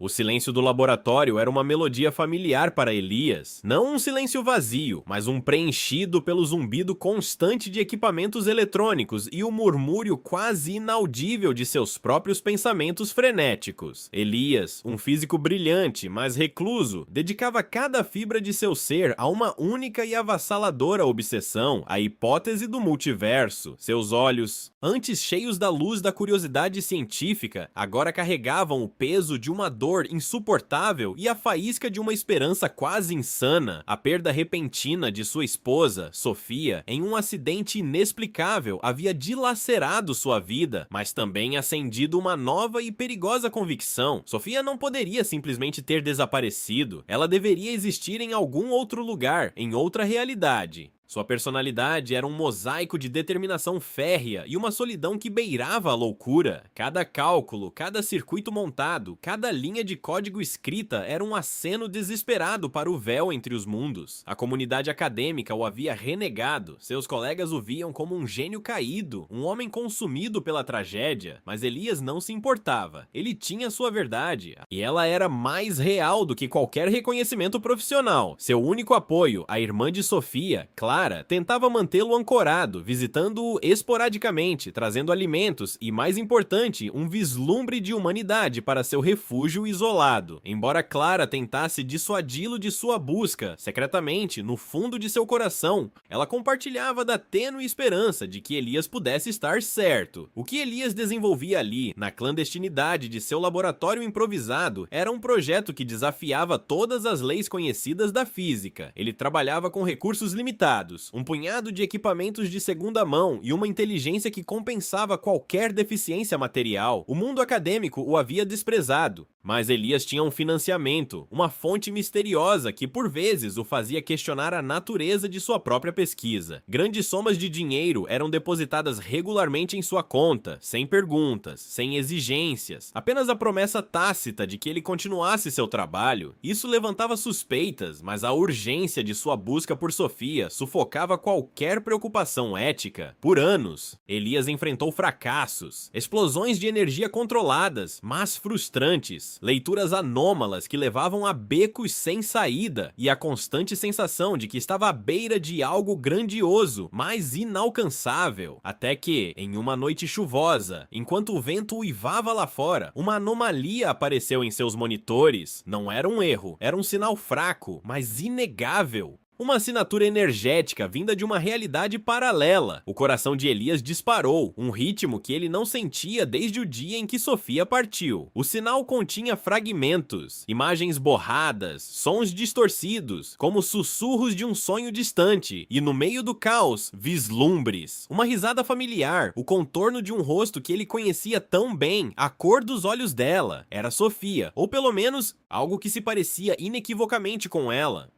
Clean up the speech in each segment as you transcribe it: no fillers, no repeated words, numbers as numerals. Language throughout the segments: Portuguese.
O silêncio do laboratório era uma melodia familiar para Elias, não um silêncio vazio, mas um preenchido pelo zumbido constante de equipamentos eletrônicos e o murmúrio quase inaudível de seus próprios pensamentos frenéticos. Elias, um físico brilhante, mas recluso, dedicava cada fibra de seu ser a uma única e avassaladora obsessão, a hipótese do multiverso. Seus olhos, antes cheios da luz da curiosidade científica, agora carregavam o peso de uma dor insuportável e a faísca de uma esperança quase insana. A perda repentina de sua esposa, Sofia, em um acidente inexplicável, havia dilacerado sua vida, mas também acendido uma nova e perigosa convicção. Sofia não poderia simplesmente ter desaparecido. Ela deveria existir em algum outro lugar, em outra realidade. Sua personalidade era um mosaico de determinação férrea e uma solidão que beirava a loucura. Cada cálculo, cada circuito montado, cada linha de código escrita era um aceno desesperado para o véu entre os mundos. A comunidade acadêmica o havia renegado, seus colegas o viam como um gênio caído, um homem consumido pela tragédia, mas Elias não se importava. Ele tinha sua verdade, e ela era mais real do que qualquer reconhecimento profissional. Seu único apoio, a irmã de Sofia, Clara, tentava mantê-lo ancorado, visitando-o esporadicamente, trazendo alimentos e, mais importante, um vislumbre de humanidade para seu refúgio isolado. Embora Clara tentasse dissuadi-lo de sua busca, secretamente, no fundo de seu coração, ela compartilhava da tênue esperança de que Elias pudesse estar certo. O que Elias desenvolvia ali, na clandestinidade de seu laboratório improvisado, era um projeto que desafiava todas as leis conhecidas da física. Ele trabalhava com recursos limitados, um punhado de equipamentos de segunda mão e uma inteligência que compensava qualquer deficiência material. O mundo acadêmico o havia desprezado, mas Elias tinha um financiamento, uma fonte misteriosa que por vezes o fazia questionar a natureza de sua própria pesquisa. Grandes somas de dinheiro eram depositadas regularmente em sua conta, sem perguntas, sem exigências, apenas a promessa tácita de que ele continuasse seu trabalho. Isso levantava suspeitas, mas a urgência de sua busca por Sofia sufocava qualquer preocupação ética. Por anos, Elias enfrentou fracassos, explosões de energia controladas, mas frustrantes, leituras anômalas que levavam a becos sem saída e a constante sensação de que estava à beira de algo grandioso, mas inalcançável. Até que, em uma noite chuvosa, enquanto o vento uivava lá fora, uma anomalia apareceu em seus monitores. Não era um erro, era um sinal fraco, mas inegável. Uma assinatura energética vinda de uma realidade paralela. O coração de Elias disparou, um ritmo que ele não sentia desde o dia em que Sofia partiu. O sinal continha fragmentos, imagens borradas, sons distorcidos, como sussurros de um sonho distante, e no meio do caos, vislumbres. Uma risada familiar, o contorno de um rosto que ele conhecia tão bem, a cor dos olhos dela. Era Sofia, ou pelo menos, algo que se parecia inequivocamente com ela.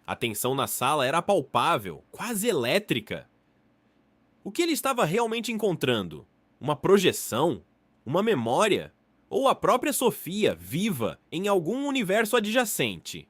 A tensão na sala era palpável, quase elétrica. O que ele estava realmente encontrando? Uma projeção? Uma memória? Ou a própria Sofia, viva, em algum universo adjacente?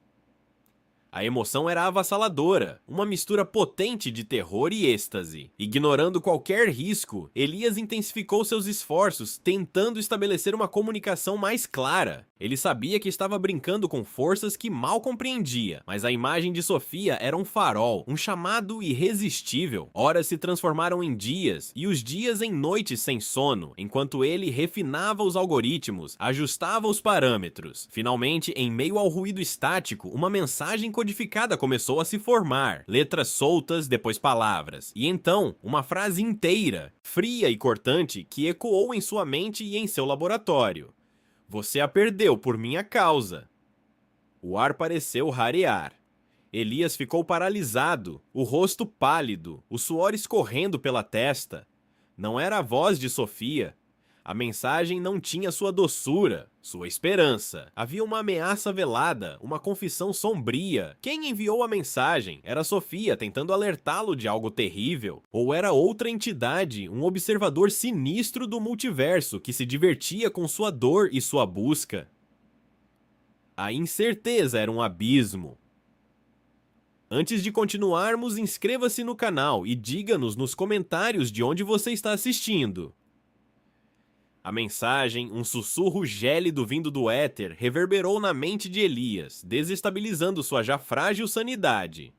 A emoção era avassaladora, uma mistura potente de terror e êxtase. Ignorando qualquer risco, Elias intensificou seus esforços, tentando estabelecer uma comunicação mais clara. Ele sabia que estava brincando com forças que mal compreendia, mas a imagem de Sofia era um farol, um chamado irresistível. Horas se transformaram em dias, e os dias em noites sem sono, enquanto ele refinava os algoritmos, ajustava os parâmetros. Finalmente, em meio ao ruído estático, uma mensagem codificada começou a se formar, letras soltas, depois palavras, e então, uma frase inteira, fria e cortante, que ecoou em sua mente e em seu laboratório. Você a perdeu por minha causa. O ar pareceu rarear. Elias ficou paralisado, o rosto pálido, o suor escorrendo pela testa. Não era a voz de Sofia. A mensagem não tinha sua doçura, sua esperança. Havia uma ameaça velada, uma confissão sombria. Quem enviou a mensagem? Era Sofia tentando alertá-lo de algo terrível? Ou era outra entidade, um observador sinistro do multiverso que se divertia com sua dor e sua busca? A incerteza era um abismo. Antes de continuarmos, inscreva-se no canal e diga-nos nos comentários de onde você está assistindo. A mensagem, um sussurro gélido vindo do éter, reverberou na mente de Elias, desestabilizando sua já frágil sanidade.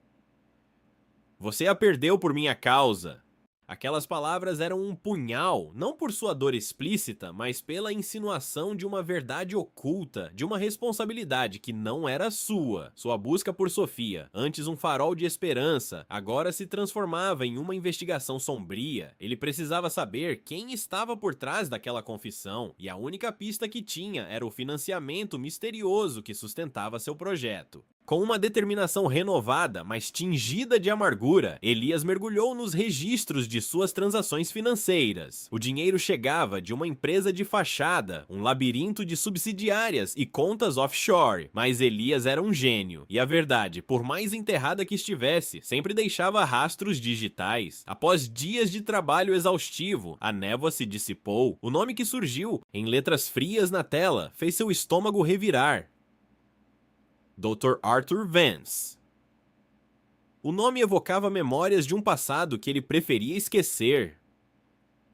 Você a perdeu por minha causa. Aquelas palavras eram um punhal, não por sua dor explícita, mas pela insinuação de uma verdade oculta, de uma responsabilidade que não era sua. Sua busca por Sofia, antes um farol de esperança, agora se transformava em uma investigação sombria. Ele precisava saber quem estava por trás daquela confissão, e a única pista que tinha era o financiamento misterioso que sustentava seu projeto. Com uma determinação renovada, mas tingida de amargura, Elias mergulhou nos registros de suas transações financeiras. O dinheiro chegava de uma empresa de fachada, um labirinto de subsidiárias e contas offshore, mas Elias era um gênio, e a verdade, por mais enterrada que estivesse, sempre deixava rastros digitais. Após dias de trabalho exaustivo, a névoa se dissipou. O nome que surgiu, em letras frias na tela, fez seu estômago revirar. Dr. Arthur Vance. O nome evocava memórias de um passado que ele preferia esquecer.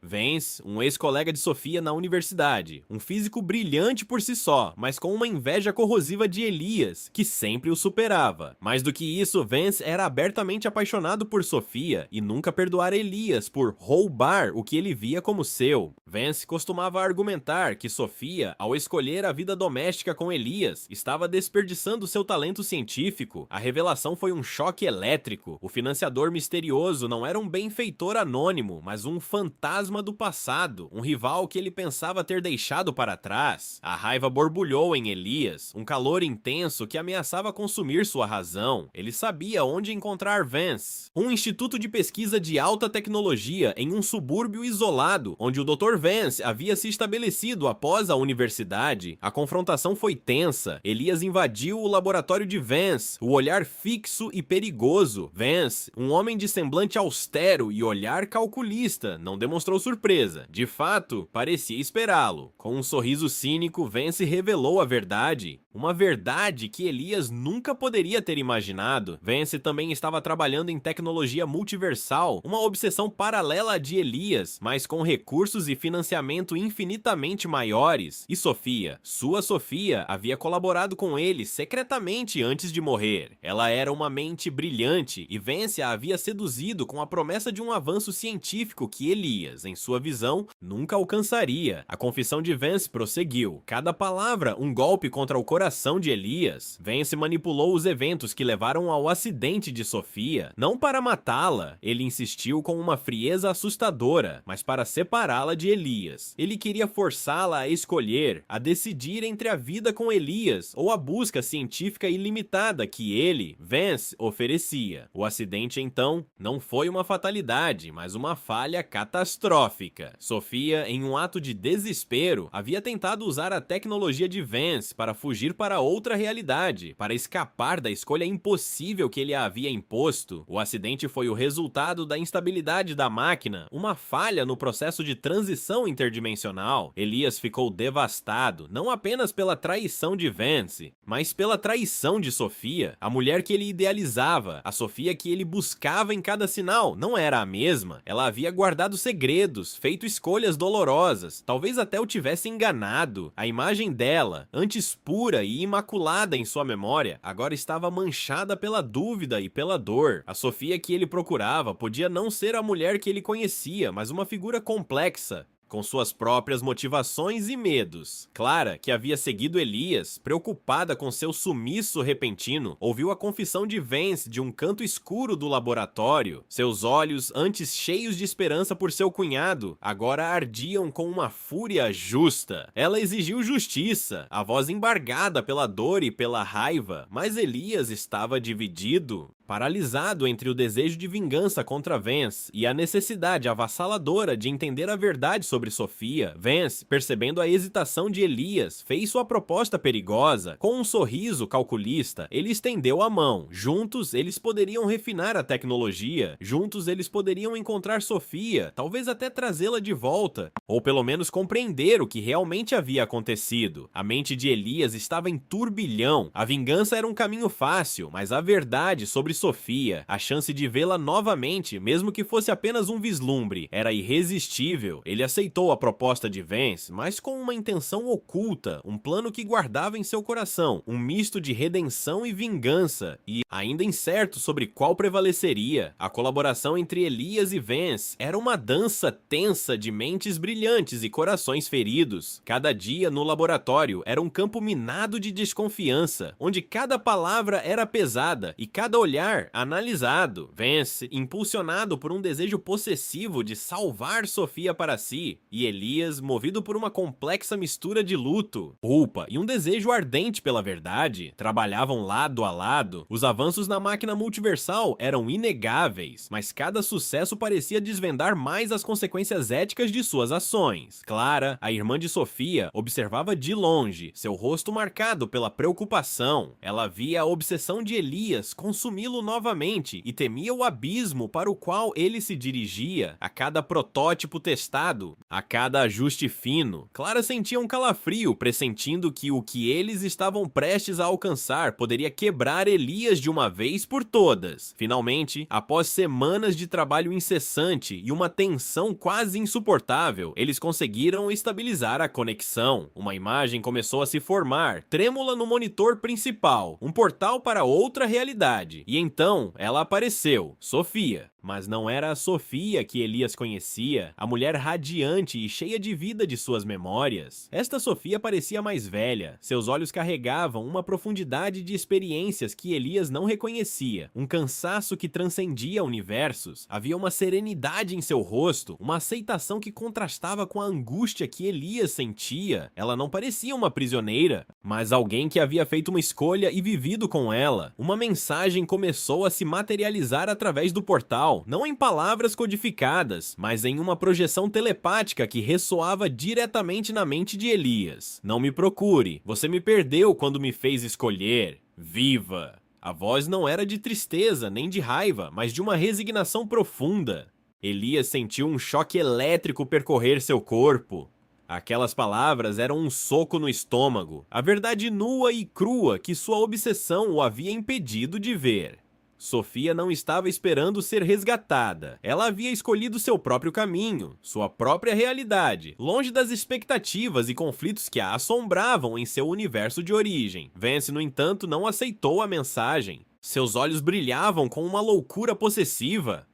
Vance, um ex-colega de Sofia na universidade, um físico brilhante por si só, mas com uma inveja corrosiva de Elias, que sempre o superava. Mais do que isso, Vance era abertamente apaixonado por Sofia e nunca perdoara Elias por roubar o que ele via como seu. Vance costumava argumentar que Sofia, ao escolher a vida doméstica com Elias, estava desperdiçando seu talento científico. A revelação foi um choque elétrico. O financiador misterioso não era um benfeitor anônimo, mas um fantasma do passado, um rival que ele pensava ter deixado para trás. A raiva borbulhou em Elias, um calor intenso que ameaçava consumir sua razão. Ele sabia onde encontrar Vance. Um instituto de pesquisa de alta tecnologia em um subúrbio isolado, onde o Dr. Vance havia se estabelecido após a universidade. A confrontação foi tensa. Elias invadiu o laboratório de Vance, o olhar fixo e perigoso. Vance, um homem de semblante austero e olhar calculista, não demonstrou surpresa. De fato, parecia esperá-lo. Com um sorriso cínico, Vance revelou a verdade. Uma verdade que Elias nunca poderia ter imaginado. Vance também estava trabalhando em tecnologia multiversal, uma obsessão paralela à de Elias, mas com recursos e financiamento infinitamente maiores. E Sofia, sua Sofia, havia colaborado com ele secretamente antes de morrer. Ela era uma mente brilhante e Vance a havia seduzido com a promessa de um avanço científico que Elias, em sua visão, nunca alcançaria. A confissão de Vance prosseguiu. Cada palavra um golpe contra o coração de Elias. Vance manipulou os eventos que levaram ao acidente de Sofia, não para matá-la. Ele insistiu com uma frieza assustadora, mas para separá-la de Elias. Ele queria forçá-la a escolher, a decidir entre a vida com Elias ou a busca científica ilimitada que ele, Vance, oferecia. O acidente, então, não foi uma fatalidade, mas uma falha catastrófica. Sofia, em um ato de desespero, havia tentado usar a tecnologia de Vance para fugir para outra realidade, para escapar da escolha impossível que ele a havia imposto. O acidente foi o resultado da instabilidade da máquina, uma falha no processo de transição interdimensional. Elias ficou devastado, não apenas pela traição de Vance, mas pela traição de Sofia. A mulher que ele idealizava, a Sofia que ele buscava em cada sinal, não era a mesma. Ela havia guardado segredos, feito escolhas dolorosas, talvez até o tivesse enganado. A imagem dela, antes pura e imaculada em sua memória, agora estava manchada pela dúvida e pela dor. A Sofia que ele procurava podia não ser a mulher que ele conhecia, mas uma figura complexa, com suas próprias motivações e medos. Clara, que havia seguido Elias, preocupada com seu sumiço repentino, ouviu a confissão de Vance de um canto escuro do laboratório. Seus olhos, antes cheios de esperança por seu cunhado, agora ardiam com uma fúria justa. Ela exigiu justiça, a voz embargada pela dor e pela raiva, mas Elias estava dividido, paralisado entre o desejo de vingança contra Vance e a necessidade avassaladora de entender a verdade sobre Sofia. Vance, percebendo a hesitação de Elias, fez sua proposta perigosa. Com um sorriso calculista, ele estendeu a mão. Juntos, eles poderiam refinar a tecnologia. Juntos, eles poderiam encontrar Sofia, talvez até trazê-la de volta, ou pelo menos compreender o que realmente havia acontecido. A mente de Elias estava em turbilhão. A vingança era um caminho fácil, mas a verdade sobre Sofia, a chance de vê-la novamente, mesmo que fosse apenas um vislumbre, era irresistível. Ele aceitou a proposta de Vance, mas com uma intenção oculta, um plano que guardava em seu coração, um misto de redenção e vingança, e ainda incerto sobre qual prevaleceria. A colaboração entre Elias e Vance era uma dança tensa de mentes brilhantes e corações feridos. Cada dia no laboratório era um campo minado de desconfiança, onde cada palavra era pesada e cada olhar analisado. Vance, impulsionado por um desejo possessivo de salvar Sofia para si, e Elias, movido por uma complexa mistura de luto, culpa e um desejo ardente pela verdade, trabalhavam lado a lado. Os avanços na máquina multiversal eram inegáveis, mas cada sucesso parecia desvendar mais as consequências éticas de suas ações. Clara, a irmã de Sofia, observava de longe, seu rosto marcado pela preocupação. Ela via a obsessão de Elias consumi-lo novamente e temia o abismo para o qual ele se dirigia. A cada protótipo testado, a cada ajuste fino, Clara sentia um calafrio, pressentindo que o que eles estavam prestes a alcançar poderia quebrar Elias de uma vez por todas. Finalmente, após semanas de trabalho incessante e uma tensão quase insuportável, eles conseguiram estabilizar a conexão. Uma imagem começou a se formar, trêmula no monitor principal, um portal para outra realidade. E então, ela apareceu, Sofia. Mas não era a Sofia que Elias conhecia, a mulher radiante e cheia de vida de suas memórias. Esta Sofia parecia mais velha, seus olhos carregavam uma profundidade de experiências que Elias não reconhecia, um cansaço que transcendia universos, havia uma serenidade em seu rosto, uma aceitação que contrastava com a angústia que Elias sentia. Ela não parecia uma prisioneira, mas alguém que havia feito uma escolha e vivido com ela. Uma mensagem começou a se materializar através do portal, não em palavras codificadas, mas em uma projeção telepática que ressoava diretamente na mente de Elias. Não me procure, você me perdeu quando me fez escolher. Viva! A voz não era de tristeza nem de raiva, mas de uma resignação profunda. Elias sentiu um choque elétrico percorrer seu corpo. Aquelas palavras eram um soco no estômago, a verdade nua e crua que sua obsessão o havia impedido de ver. Sofia não estava esperando ser resgatada. Ela havia escolhido seu próprio caminho, sua própria realidade, longe das expectativas e conflitos que a assombravam em seu universo de origem. Vance, no entanto, não aceitou a mensagem. Seus olhos brilhavam com uma loucura possessiva.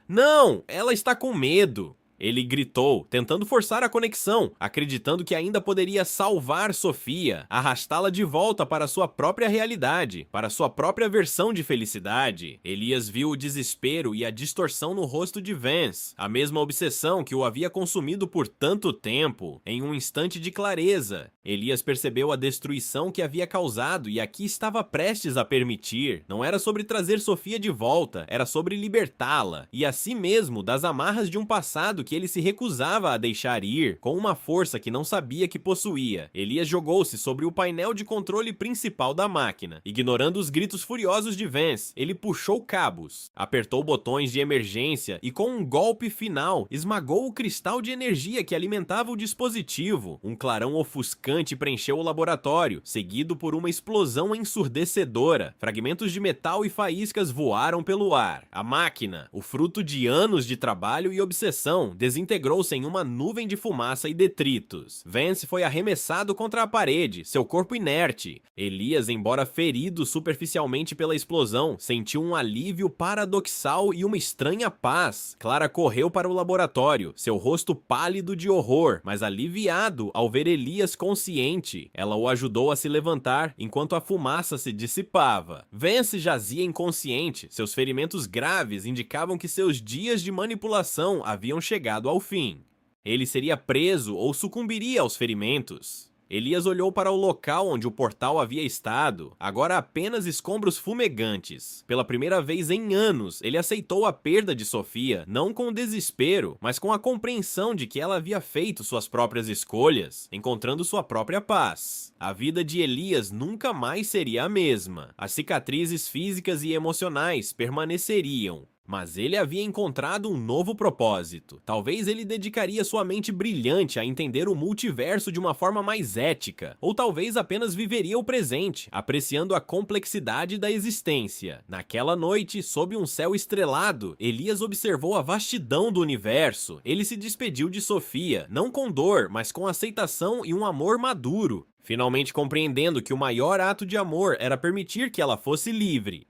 Não, ela está com medo. Ele gritou, tentando forçar a conexão, acreditando que ainda poderia salvar Sofia, arrastá-la de volta para sua própria realidade, para sua própria versão de felicidade. Elias viu o desespero e a distorção no rosto de Vance, a mesma obsessão que o havia consumido por tanto tempo. Em um instante de clareza, Elias percebeu a destruição que havia causado e aqui estava prestes a permitir. Não era sobre trazer Sofia de volta, era sobre libertá-la, e a si mesmo das amarras de um passado que ele se recusava a deixar ir, com uma força que não sabia que possuía. Elias jogou-se sobre o painel de controle principal da máquina. Ignorando os gritos furiosos de Vance, ele puxou cabos, apertou botões de emergência e com um golpe final, esmagou o cristal de energia que alimentava o dispositivo. Um clarão ofuscante preencheu o laboratório, seguido por uma explosão ensurdecedora. Fragmentos de metal e faíscas voaram pelo ar. A máquina, o fruto de anos de trabalho e obsessão, desintegrou-se em uma nuvem de fumaça e detritos. Vance foi arremessado contra a parede, seu corpo inerte. Elias, embora ferido superficialmente pela explosão, sentiu um alívio paradoxal e uma estranha paz. Clara correu para o laboratório, seu rosto pálido de horror, mas aliviado ao ver Elias consciente. Ela o ajudou a se levantar enquanto a fumaça se dissipava. Vance jazia inconsciente, seus ferimentos graves indicavam que seus dias de manipulação haviam chegado ao fim. Ele seria preso ou sucumbiria aos ferimentos. Elias olhou para o local onde o portal havia estado, agora apenas escombros fumegantes. Pela primeira vez em anos, ele aceitou a perda de Sofia, não com desespero, mas com a compreensão de que ela havia feito suas próprias escolhas, encontrando sua própria paz. A vida de Elias nunca mais seria a mesma. As cicatrizes físicas e emocionais permaneceriam, Mas ele havia encontrado um novo propósito. Talvez ele dedicaria sua mente brilhante a entender o multiverso de uma forma mais ética, ou talvez apenas viveria o presente, apreciando a complexidade da existência. Naquela noite, sob um céu estrelado, Elias observou a vastidão do universo. Ele se despediu de Sofia, não com dor, mas com aceitação e um amor maduro. Finalmente compreendendo que o maior ato de amor era permitir que ela fosse livre.